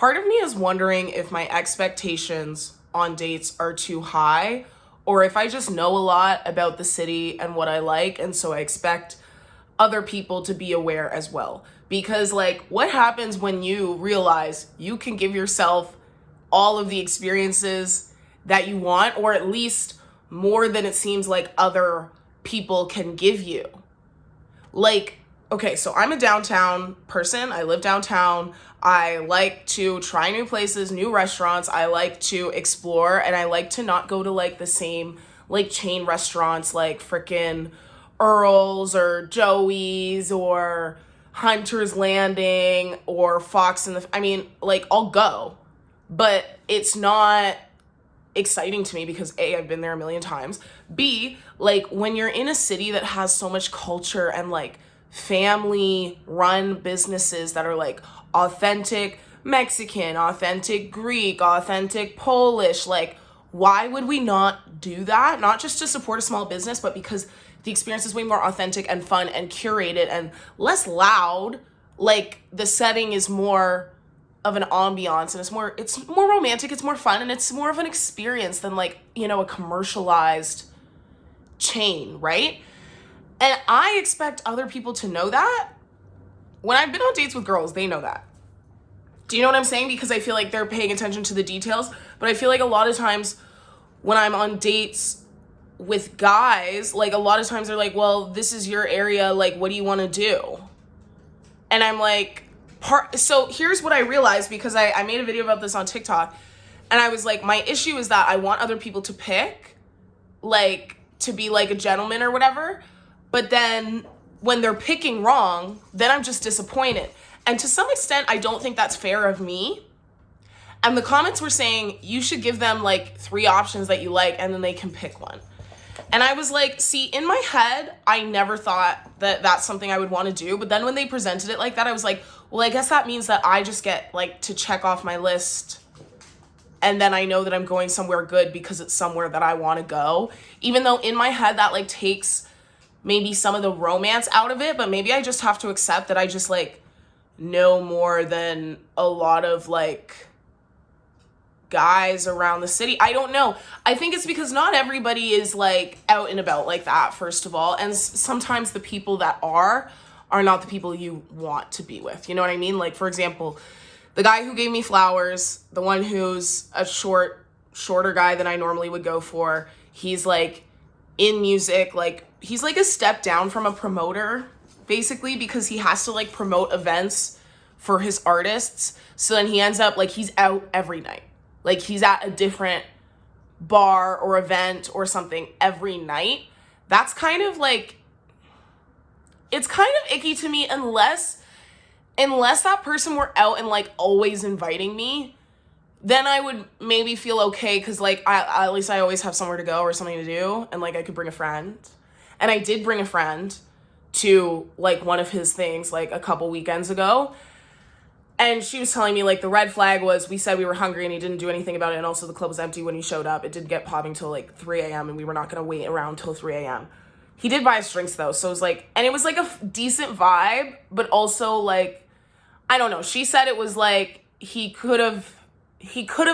part of me is wondering if my expectations on dates are too high, or if I just know a lot about the city and what I like, and so I expect other people to be aware as well. Because like, what happens when you realize you can give yourself all of the experiences that you want, or at least more than it seems like other people can give you? Like, okay, so I'm a downtown person. I live downtown. I like to try new places, new restaurants. I like to explore, and I like to not go to like the same like chain restaurants like frickin' Earl's or Joey's or Hunter's Landing or Fox and I mean, like, I'll go, but it's not exciting to me because A, I've been there a million times. B, like, when you're in a city that has so much culture and like family run businesses that are like authentic Mexican, authentic Greek, authentic Polish, like, why would we not do that? Not just to support a small business, but because the experience is way more authentic and fun and curated and less loud. Like, the setting is more of an ambiance, and it's more romantic, it's more fun, and it's more of an experience than like, you know, a commercialized chain, right? And I expect other people to know that. When I've been on dates with girls, they know that. Do you know what I'm saying? Because I feel like they're paying attention to the details, but I feel like a lot of times when I'm on dates with guys, like, a lot of times they're like, well, this is your area, like, what do you want to do? And I'm like, so here's what I realized, because I made a video about this on TikTok, and I was like, my issue is that I want other people to pick, like, to be like a gentleman or whatever, but then when they're picking wrong, then I'm just disappointed. And to some extent, I don't think that's fair of me. And the comments were saying you should give them like 3 options that you like, and then they can pick one. And I was like, see, in my head, I never thought that that's something I would want to do. But then when they presented it like that, I was like, well, I guess that means that I just get like to check off my list. And then I know that I'm going somewhere good because it's somewhere that I want to go. Even though in my head that like takes maybe some of the romance out of it. But maybe I just have to accept that I just like know more than a lot of like guys around the city. I don't know. I think it's because not everybody is like out and about like that, first of all. And sometimes the people that are not the people you want to be with. You know what I mean? Like, for example, the guy who gave me flowers, the one who's a shorter guy than I normally would go for, he's like in music, like he's like a step down from a promoter, basically, because he has to like promote events for his artists. So then he ends up like he's out every night. Like he's at a different bar or event or something every night. That's kind of like, it's kind of icky to me unless that person were out and like always inviting me. Then I would maybe feel okay, because like at least I always have somewhere to go or something to do, and like I could bring a friend. And I did bring a friend to like one of his things like a couple weekends ago. And she was telling me like the red flag was we said we were hungry and he didn't do anything about it. And also the club was empty when he showed up. It did get popping till like 3 a.m. and we were not going to wait around till 3 a.m. He did buy us drinks though. So it was like, and it was like a decent vibe, but also like, I don't know. She said it was like he could have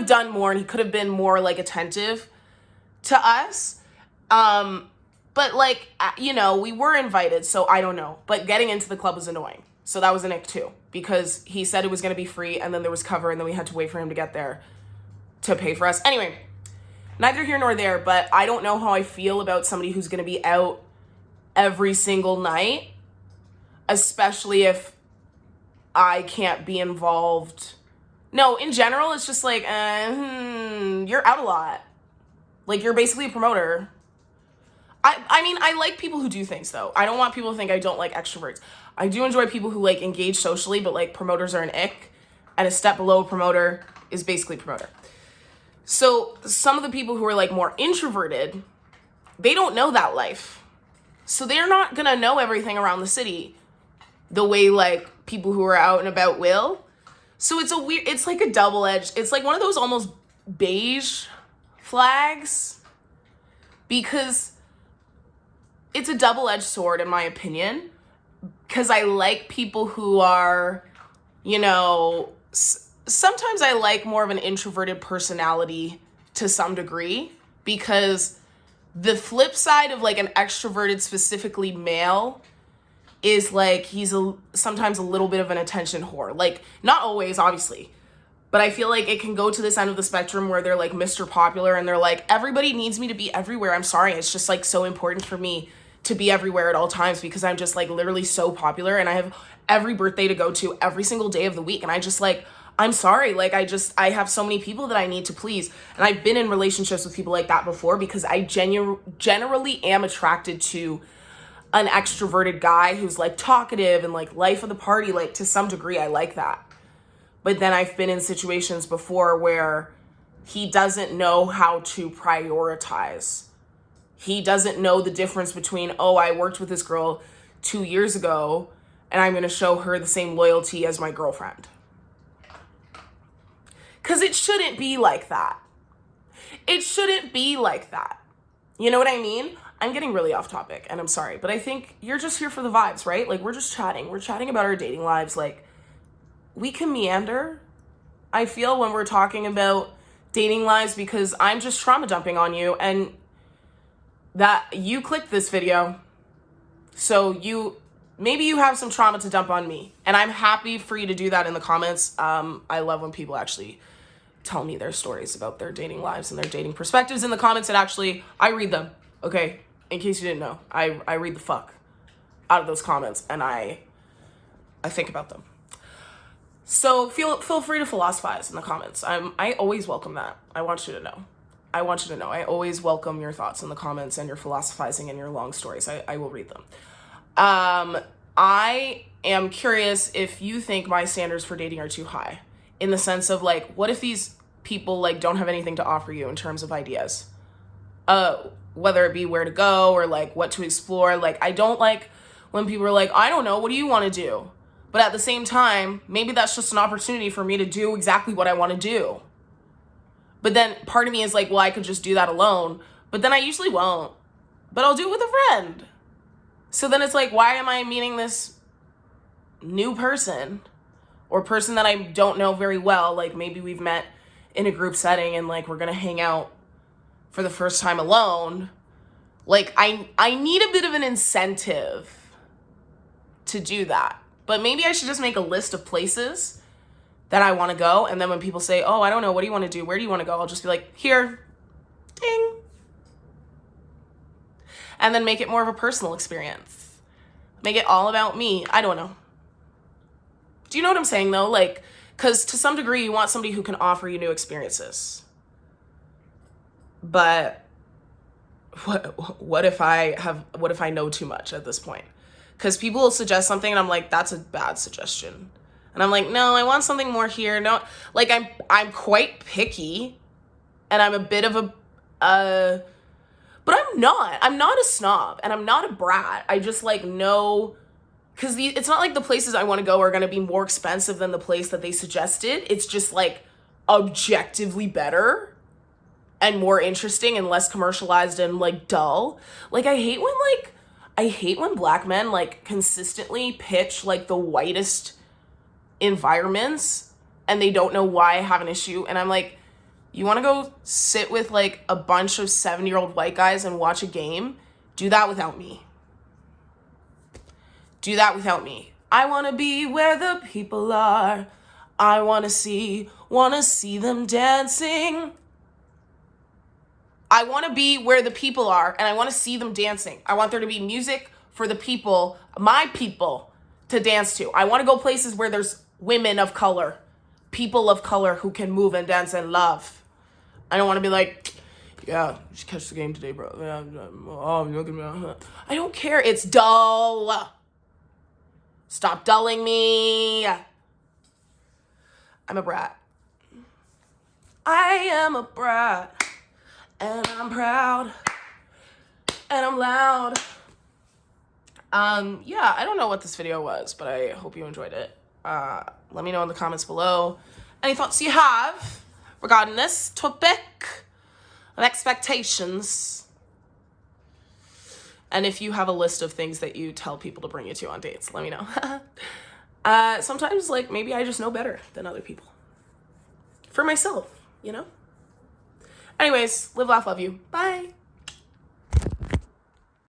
done more and he could have been more like attentive to us. But like, you know, we were invited, so I don't know. But getting into the club was annoying. So that was an ick too, because he said it was going to be free and then there was cover and then we had to wait for him to get there to pay for us. Anyway, neither here nor there, but I don't know how I feel about somebody who's going to be out every single night, especially if I can't be involved. No, in general, it's just like, you're out a lot. Like, you're basically a promoter. I mean, I like people who do things, though. I don't want people to think I don't like extroverts. I do enjoy people who, like, engage socially, but, like, promoters are an ick. And a step below a promoter is basically a promoter. So some of the people who are, like, more introverted, they don't know that life. So they're not going to know everything around the city the way, like, people who are out and about will. So it's like a double-edged, it's like one of those almost beige flags, because it's a double-edged sword, in my opinion, because I like people who are, you know, sometimes I like more of an introverted personality to some degree, because the flip side of like an extroverted, specifically male, is like he's sometimes a little bit of an attention whore. Like, not always, obviously, but I feel like it can go to this end of the spectrum where they're like Mr. Popular and they're like, everybody needs me to be everywhere. I'm sorry. It's just like so important for me to be everywhere at all times because I'm just like literally so popular and I have every birthday to go to every single day of the week. And I just like, I'm sorry. Like, I have so many people that I need to please. And I've been in relationships with people like that before because I generally am attracted to an extroverted guy who's like talkative and like life of the party. Like, to some degree, I like that. But then I've been in situations before where he doesn't know how to prioritize. He doesn't know the difference between, oh, I worked with this girl 2 years ago and I'm going to show her the same loyalty as my girlfriend. Because it shouldn't be like that. It shouldn't be like that. You know what I mean? I'm getting really off topic and I'm sorry, but I think you're just here for the vibes, right? Like, we're just chatting. We're chatting about our dating lives. Like, we can meander, I feel, when we're talking about dating lives, because I'm just trauma dumping on you and that you clicked this video. So maybe you have some trauma to dump on me, and I'm happy for you to do that in the comments. I love when people actually tell me their stories about their dating lives and their dating perspectives in the comments. And actually, I read them, okay? In case you didn't know, I read the fuck out of those comments and I think about them. So feel free to philosophize in the comments. I always welcome that. I want you to know. I always welcome your thoughts in the comments and your philosophizing and your long stories. I will read them. I am curious if you think my standards for dating are too high, in the sense of like, what if these people like don't have anything to offer you in terms of ideas? Whether it be where to go or like what to explore. Like, I don't like when people are like, I don't know, what do you want to do? But at the same time, maybe that's just an opportunity for me to do exactly what I want to do. But then part of me is like, well, I could just do that alone. But then I usually won't. But I'll do it with a friend. So then it's like, why am I meeting this new person or person that I don't know very well? Like, maybe we've met in a group setting and like we're going to hang out for the first time alone. Like, I need a bit of an incentive to do that. But maybe I should just make a list of places that I want to go. And then when people say, oh, I don't know, what do you want to do? Where do you want to go? I'll just be like, here, ding. And then make it more of a personal experience. Make it all about me. I don't know. Do you know what I'm saying though? Like, because to some degree you want somebody who can offer you new experiences. But what if I know too much at this point? Because people will suggest something and I'm like, that's a bad suggestion. And I'm like, no, I want something more here. No, like I'm quite picky and I'm a bit of but I'm not a snob and I'm not a brat. I just like know, because it's not like the places I want to go are going to be more expensive than the place that they suggested. It's just like objectively better and more interesting and less commercialized and like dull. Like, I hate when black men like consistently pitch like the whitest environments and they don't know why I have an issue. And I'm like, you want to go sit with like a bunch of 7-year-old white guys and watch a game? Do that without me. Do that without me. I want to be where the people are. I want to see them dancing. I want to be where the people are and I want to see them dancing. I want there to be music for the people, my people, to dance to. I want to go places where there's women of color, people of color who can move and dance and love. I don't want to be like, yeah, you should catch the game today, bro. Oh, you're looking at me. I don't care. It's dull. Stop dulling me. I'm a brat. I am a brat. And I'm proud. And I'm loud. Yeah, I don't know what this video was, but I hope you enjoyed it. Let me know in the comments below any thoughts you have regarding this topic of expectations. And if you have a list of things that you tell people to bring you to on dates, let me know. Sometimes, like, maybe I just know better than other people. for myself, you know? Anyways, live, laugh, love you. Bye.